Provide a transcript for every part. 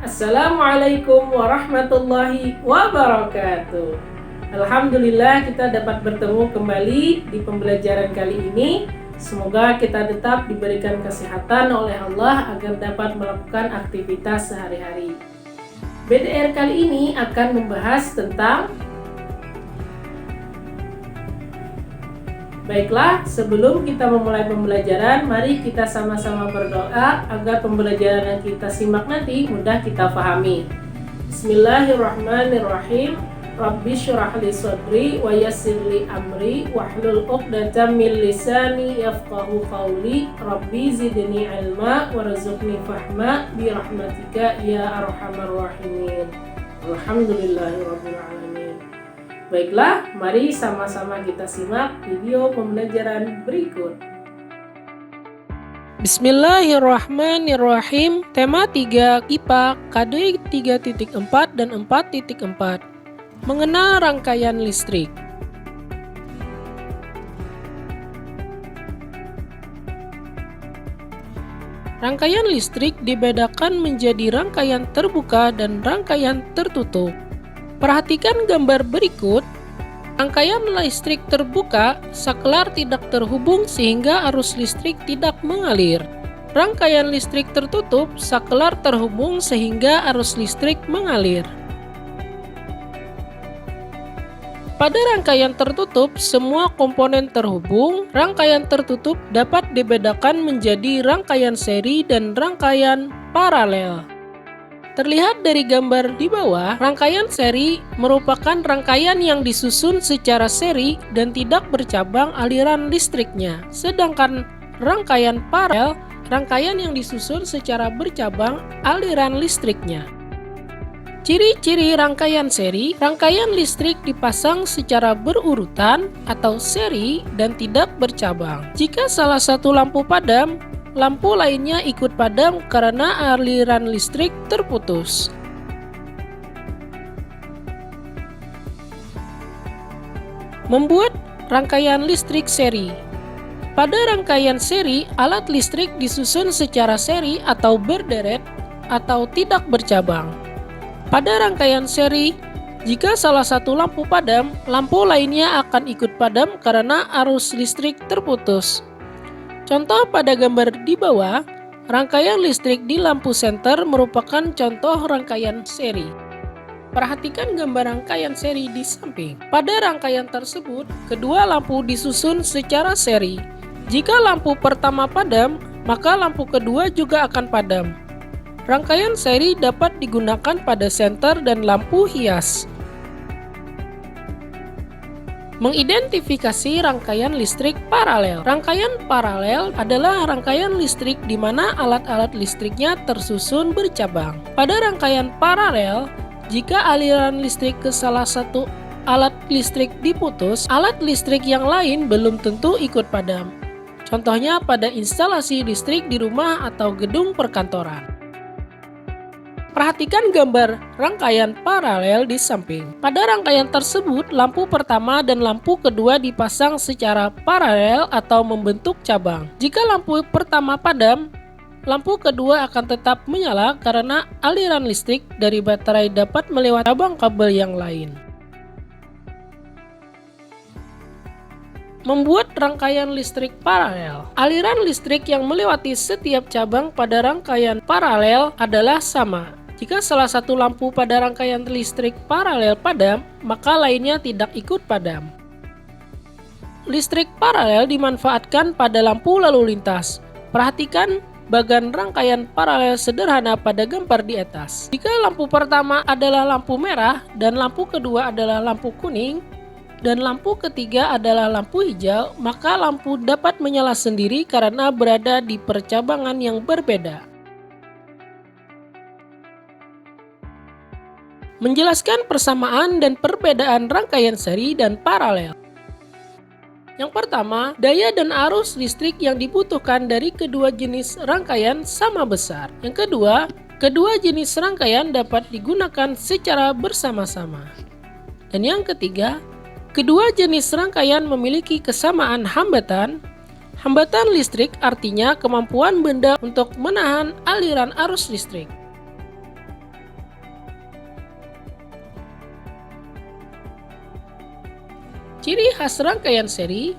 Assalamualaikum warahmatullahi wabarakatuh. Alhamdulillah kita dapat bertemu kembali di pembelajaran kali ini. Semoga kita tetap diberikan kesehatan oleh Allah agar dapat melakukan aktivitas sehari-hari. BDR kali ini akan membahas tentang Baiklah, sebelum kita memulai pembelajaran, mari kita sama-sama berdoa agar pembelajaran yang kita simak nanti mudah kita pahami. Bismillahirrahmanirrahim. Rabbi syrah li sadri wa yassir li amri wahlul 'uqdatam min lisani yafqahu qawli. Rabbi zidni ilma warzuqni fahma bi rahmatika ya arhamar rahimin. Alhamdulillahirabbil alamin. Baiklah, mari sama-sama kita simak video pembelajaran berikut. Bismillahirrahmanirrahim. Tema 3 IPA KD 3.4 dan 4.4. Mengenal rangkaian listrik. Rangkaian listrik dibedakan menjadi rangkaian terbuka dan rangkaian tertutup. Perhatikan gambar berikut. Rangkaian listrik terbuka, saklar tidak terhubung sehingga arus listrik tidak mengalir. Rangkaian listrik tertutup, saklar terhubung sehingga arus listrik mengalir. Pada rangkaian tertutup, semua komponen terhubung. Rangkaian tertutup dapat dibedakan menjadi rangkaian seri dan rangkaian paralel. Terlihat dari gambar di bawah, rangkaian seri merupakan rangkaian yang disusun secara seri dan tidak bercabang aliran listriknya. Sedangkan rangkaian paralel, rangkaian yang disusun secara bercabang aliran listriknya. Ciri-ciri rangkaian seri, rangkaian listrik dipasang secara berurutan atau seri dan tidak bercabang. Jika salah satu lampu padam, lampu lainnya ikut padam karena aliran listrik terputus. Membuat rangkaian listrik seri. Pada rangkaian seri, alat listrik disusun secara seri atau berderet atau tidak bercabang. Pada rangkaian seri, jika salah satu lampu padam, lampu lainnya akan ikut padam karena arus listrik terputus. Contoh pada gambar di bawah, rangkaian listrik di lampu senter merupakan contoh rangkaian seri. Perhatikan gambar rangkaian seri di samping. Pada rangkaian tersebut, kedua lampu disusun secara seri. Jika lampu pertama padam, maka lampu kedua juga akan padam. Rangkaian seri dapat digunakan pada senter dan lampu hias. Mengidentifikasi rangkaian listrik paralel. Rangkaian paralel adalah rangkaian listrik di mana alat-alat listriknya tersusun bercabang. Pada rangkaian paralel, jika aliran listrik ke salah satu alat listrik diputus, alat listrik yang lain belum tentu ikut padam. Contohnya pada instalasi listrik di rumah atau gedung perkantoran. Perhatikan gambar rangkaian paralel di samping. Pada rangkaian tersebut, lampu pertama dan lampu kedua dipasang secara paralel atau membentuk cabang. Jika lampu pertama padam, lampu kedua akan tetap menyala karena aliran listrik dari baterai dapat melewati cabang kabel yang lain. Membuat rangkaian listrik paralel. Aliran listrik yang melewati setiap cabang pada rangkaian paralel adalah sama. Jika salah satu lampu pada rangkaian listrik paralel padam, maka lainnya tidak ikut padam. Listrik paralel dimanfaatkan pada lampu lalu lintas. Perhatikan bagan rangkaian paralel sederhana pada gambar di atas. Jika lampu pertama adalah lampu merah dan lampu kedua adalah lampu kuning, dan lampu ketiga adalah lampu hijau, maka lampu dapat menyala sendiri karena berada di percabangan yang berbeda. Menjelaskan persamaan dan perbedaan rangkaian seri dan paralel. Yang pertama, daya dan arus listrik yang dibutuhkan dari kedua jenis rangkaian sama besar. Yang kedua, kedua jenis rangkaian dapat digunakan secara bersama-sama. Dan yang ketiga, kedua jenis rangkaian memiliki kesamaan hambatan. Hambatan listrik artinya kemampuan benda untuk menahan aliran arus listrik. Ciri khas rangkaian seri,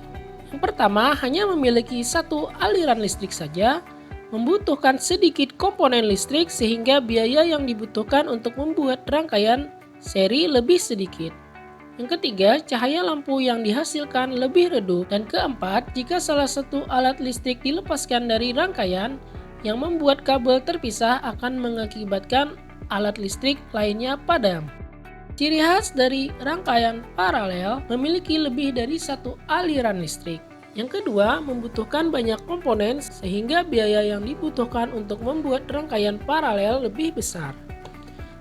yang pertama hanya memiliki satu aliran listrik saja, membutuhkan sedikit komponen listrik sehingga biaya yang dibutuhkan untuk membuat rangkaian seri lebih sedikit. Yang ketiga, cahaya lampu yang dihasilkan lebih redup. Dan keempat, jika salah satu alat listrik dilepaskan dari rangkaian yang membuat kabel terpisah akan mengakibatkan alat listrik lainnya padam. Ciri khas dari rangkaian paralel memiliki lebih dari satu aliran listrik. Yang kedua, membutuhkan banyak komponen sehingga biaya yang dibutuhkan untuk membuat rangkaian paralel lebih besar.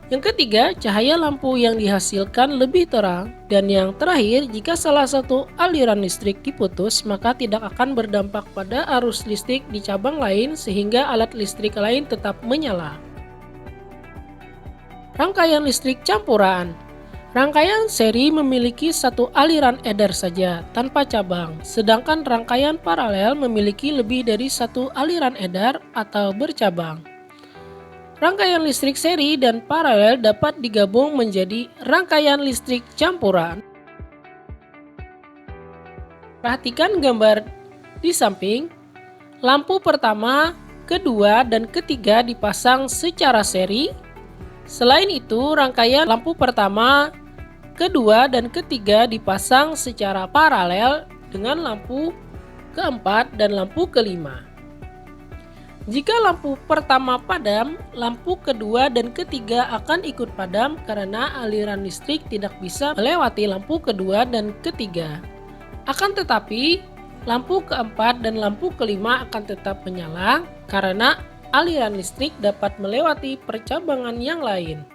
Yang ketiga, cahaya lampu yang dihasilkan lebih terang. Dan yang terakhir, jika salah satu aliran listrik diputus, maka tidak akan berdampak pada arus listrik di cabang lain sehingga alat listrik lain tetap menyala. Rangkaian listrik campuran. Rangkaian seri memiliki satu aliran edar saja, tanpa cabang, sedangkan rangkaian paralel memiliki lebih dari satu aliran edar atau bercabang. Rangkaian listrik seri dan paralel dapat digabung menjadi rangkaian listrik campuran. Perhatikan gambar di samping. Lampu pertama, kedua, dan ketiga dipasang secara seri. Selain itu, rangkaian lampu pertama, kedua, dan ketiga dipasang secara paralel dengan lampu keempat dan lampu kelima. Jika lampu pertama padam, lampu kedua dan ketiga akan ikut padam karena aliran listrik tidak bisa melewati lampu kedua dan ketiga. Akan tetapi, lampu keempat dan lampu kelima akan tetap menyala karena aliran listrik dapat melewati percabangan yang lain.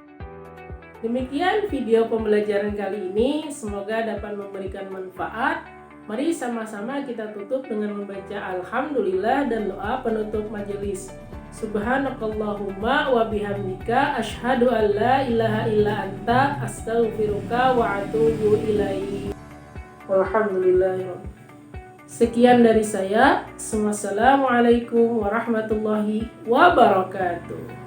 Demikian video pembelajaran kali ini, semoga dapat memberikan manfaat. Mari sama-sama kita tutup dengan membaca Alhamdulillah dan doa penutup majelis. Subhanakallahumma wa bihamdika asyhadu an la ilaha illa anta astaghfiruka wa atubu ilaik. Alhamdulillah. Sekian dari saya. Wassalamualaikum warahmatullahi wabarakatuh.